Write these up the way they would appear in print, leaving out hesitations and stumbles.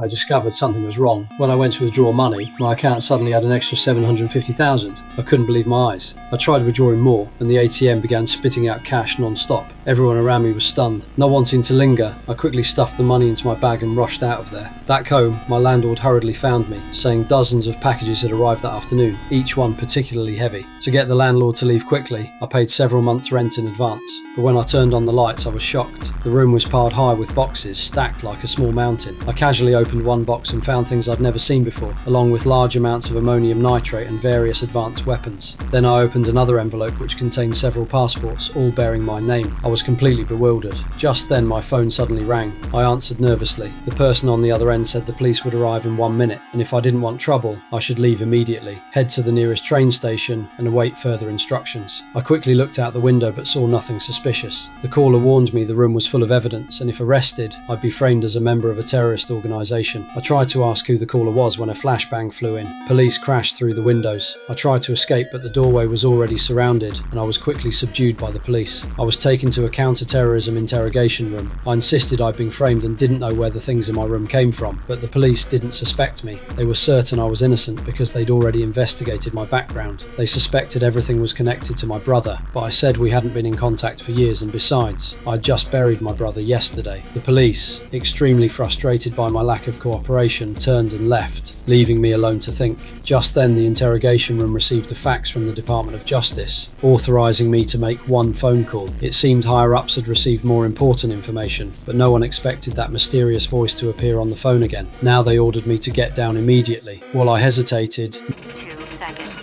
I discovered something was wrong. When I went to withdraw money, my account suddenly had an extra 750,000. I couldn't believe my eyes. I tried withdrawing more, and the ATM began spitting out cash non-stop. Everyone around me was stunned. Not wanting to linger, I quickly stuffed the money into my bag and rushed out of there. Back home, my landlord hurriedly found me, saying dozens of packages had arrived that afternoon, each one particularly heavy. To get the landlord to leave quickly, I paid several months' rent in advance. But when I turned on the lights, I was shocked. The room was piled high with boxes, stacked like a small mountain. I casually opened one box and found things I'd never seen before, along with large amounts of ammonium nitrate and various advanced weapons. Then I opened another envelope which contained several passports, all bearing my name. I was completely bewildered. Just then my phone suddenly rang. I answered nervously. The person on the other end said the police would arrive in 1 minute, and if I didn't want trouble, I should leave immediately, head to the nearest train station and await further instructions. I quickly looked out the window but saw nothing suspicious. The caller warned me the room was full of evidence, and if arrested, I'd be framed as a member of a terrorist organisation. I tried to ask who the caller was when a flashbang flew in. Police crashed through the windows. I tried to escape, but the doorway was already surrounded, and I was quickly subdued by the police. I was taken to a counter-terrorism interrogation room. I insisted I'd been framed and didn't know where the things in my room came from, but the police didn't suspect me. They were certain I was innocent because they'd already investigated my background. They suspected everything was connected to my brother, but I said we hadn't been in contact for years, and besides, I'd just buried my brother yesterday. The police, extremely frustrated by my lack of cooperation, turned and left, leaving me alone to think. Just then the interrogation room received a fax from the Department of Justice, authorising me to make one phone call. It seemed higher-ups had received more important information, but no one expected that mysterious voice to appear on the phone again. Now they ordered me to get down immediately. While I hesitated, 2 seconds.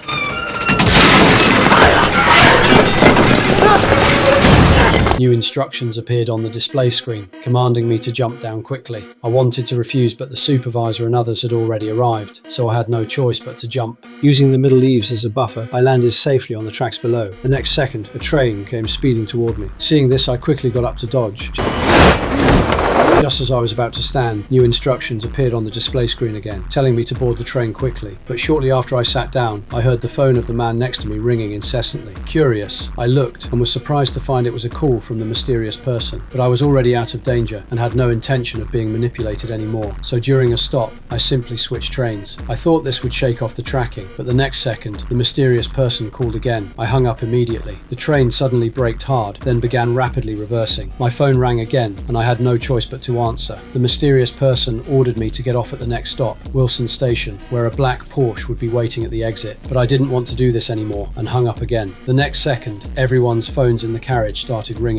new instructions appeared on the display screen, commanding me to jump down quickly. I wanted to refuse, but the supervisor and others had already arrived, so I had no choice but to jump. Using the middle eaves as a buffer, I landed safely on the tracks below. The next second, a train came speeding toward me. Seeing this, I quickly got up to dodge. Just as I was about to stand, new instructions appeared on the display screen again, telling me to board the train quickly. But shortly after I sat down, I heard the phone of the man next to me ringing incessantly. Curious, I looked and was surprised to find it was a call from the mysterious person. But I was already out of danger and had no intention of being manipulated anymore. So during a stop, I simply switched trains. I thought this would shake off the tracking, but the next second, the mysterious person called again. I hung up immediately. The train suddenly braked hard, then began rapidly reversing. My phone rang again, and I had no choice but to answer. The mysterious person ordered me to get off at the next stop, Wilson Station, where a black Porsche would be waiting at the exit, but I didn't want to do this anymore and hung up again. The next second, everyone's phones in the carriage started ringing.